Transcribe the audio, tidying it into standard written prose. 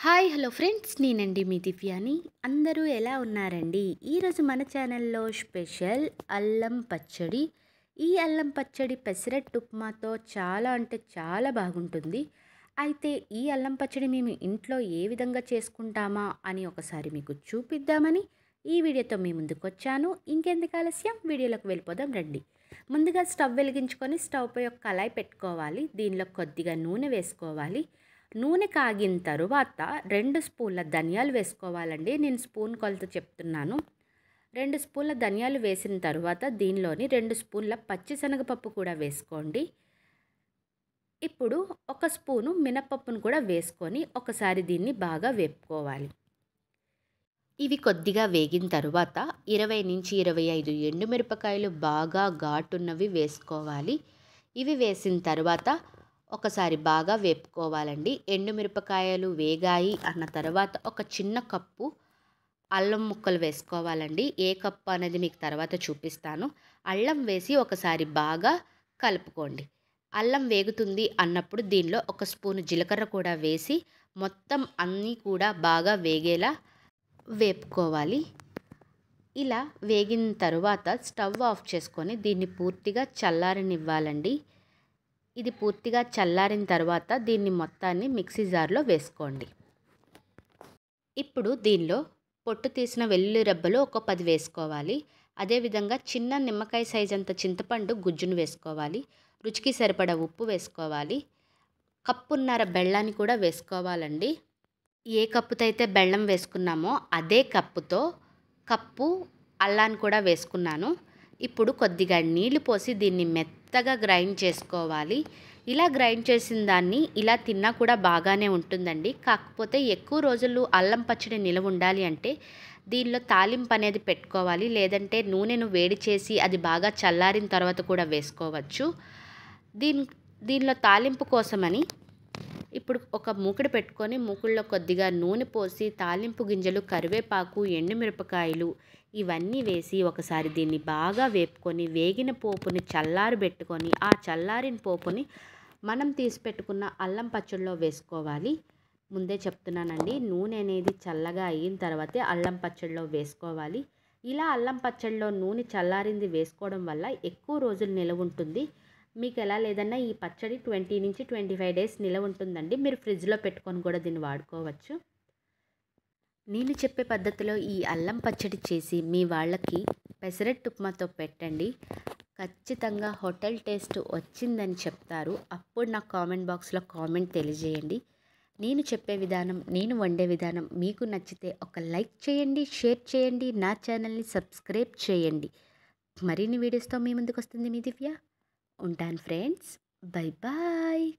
Hi hello friends, నేనండి మీ దివ్యాని. అందరూ ఎలా ఉన్నారండి? ఈరోజు మన ఛానల్లో స్పెషల్ అల్లం పచ్చడి. ఈ అల్లం పచ్చడి పెసరట్టు ఉప్మాతో చాలా అంటే చాలా బాగుంటుంది. అయితే ఈ అల్లం పచ్చడి మేము ఇంట్లో ఏ విధంగా చేసుకుంటామా అని ఒకసారి మీకు చూపిద్దామని ఈ వీడియోతో మీ ముందుకు వచ్చాను. ఇంకెందుకు ఆలస్యం, వీడియోలోకి వెళ్ళిపోదాం రండి. ముందుగా స్టవ్ వెలిగించుకొని స్టవ్ పై ఒక కళాయి పెట్టుకోవాలి. దీనిలో కొద్దిగా నూనె వేసుకోవాలి. నూనె కాగిన తరువాత 2 స్పూన్ల ధనియాలు వేసుకోవాలండి. నేను స్పూన్ కొలత చెప్తున్నాను. 2 స్పూన్ల ధనియాలు వేసిన తరువాత దీనిలోని 2 స్పూన్ల పచ్చిశనగపప్పు కూడా వేసుకోండి. ఇప్పుడు 1 స్పూను మినపప్పును కూడా వేసుకొని ఒకసారి దీన్ని బాగా వేపుకోవాలి. ఇవి కొద్దిగా వేగిన తరువాత 20 నుంచి 25 ఎండుమిరపకాయలు బాగా ఘాటున్నవి వేసుకోవాలి. ఇవి వేసిన తర్వాత ఒకసారి బాగా వేపుకోవాలండి. ఎండుమిరపకాయలు వేగాయి అన్న తర్వాత ఒక చిన్న కప్పు అల్లం ముక్కలు వేసుకోవాలండి. ఏ కప్పు అనేది మీకు తర్వాత చూపిస్తాను. అల్లం వేసి ఒకసారి బాగా కలుపుకోండి. అల్లం వేగుతుంది అన్నప్పుడు దీనిలో 1 స్పూను జీలకర్ర కూడా వేసి మొత్తం అన్నీ కూడా బాగా వేగేలా వేపుకోవాలి. ఇలా వేగిన తరువాత స్టవ్ ఆఫ్ చేసుకొని దీన్ని పూర్తిగా చల్లారనివ్వాలండి. ఇది పూర్తిగా చల్లారిన తర్వాత దీన్ని మొత్తాన్ని మిక్సీ జార్లో వేసుకోండి. ఇప్పుడు దీనిలో పొట్టు తీసిన వెల్లుల్లి రెబ్బలు ఒక 10 వేసుకోవాలి. అదేవిధంగా చిన్న నిమ్మకాయ సైజ్ అంత చింతపండు గుజ్జును వేసుకోవాలి. రుచికి సరిపడా ఉప్పు వేసుకోవాలి. కప్పున్నర బెల్లాన్ని కూడా వేసుకోవాలండి. ఏ కప్పుతో అయితే బెల్లం వేసుకున్నామో అదే కప్పుతో కప్పు అల్లాన్ని కూడా వేసుకున్నాను. ఇప్పుడు కొద్దిగా నీళ్లు పోసి దీన్ని మెత్తగా గ్రైండ్ చేసుకోవాలి. ఇలా గ్రైండ్ చేసిన దాన్ని ఇలా తిన్నా కూడా బాగానే ఉంటుందండి. కాకపోతే ఎక్కువ రోజులు అల్లం పచ్చడి నిలవ ఉండాలి అంటే దీనిలో తాలింపు అనేది పెట్టుకోవాలి. లేదంటే నూనెను వేడి చేసి అది బాగా చల్లారిన తర్వాత కూడా వేసుకోవచ్చు. దీనిలో తాలింపు కోసమని ఇప్పుడు ఒక మూకుడు పెట్టుకొని మూకుడులో కొద్దిగా నూనె పోసి తాలింపు గింజలు, కరివేపాకు, ఎండుమిరపకాయలు ఇవన్నీ వేసి ఒకసారి దీన్ని బాగా వేపుకొని వేగిన పోపుని చల్లారబెట్టుకొని ఆ చల్లారిన పోపుని మనం తీసి పెట్టుకున్న అల్లం పచ్చడిలో వేసుకోవాలి. ముందే చెప్తున్నానండి, నూనె అనేది చల్లగా అయిన తర్వాతే అల్లం పచ్చడిలో వేసుకోవాలి. ఇలా అల్లం పచ్చడిలో నూనె చల్లారింది వేసుకోవడం వల్ల ఎక్కువ రోజులు నిలవ ఉంటుంది. మీకు ఎలా లేదన్నా ఈ పచ్చడి 20 నుంచి 25 డేస్ నిలవ ఉంటుందండి. మీరు ఫ్రిడ్జ్లో పెట్టుకొని కూడా దీన్ని వాడుకోవచ్చు. నేను చెప్పే పద్ధతిలో ఈ అల్లం పచ్చడి చేసి మీ వాళ్ళకి పెసరట్టు ఉప్మాతో పెట్టండి. ఖచ్చితంగా హోటల్ టేస్ట్ వచ్చిందని చెప్తారు. అప్పుడు నాకు కామెంట్ బాక్స్లో కామెంట్ తెలియజేయండి. నేను చెప్పే విధానం, నేను వండే విధానం మీకు నచ్చితే ఒక లైక్ చేయండి, షేర్ చేయండి, నా ఛానల్ని సబ్స్క్రైబ్ చేయండి. మరిన్ని వీడియోస్తో మీ ముందుకు వస్తుంది మీ దివ్య. ఉంటాను ఫ్రెండ్స్. Bye bye.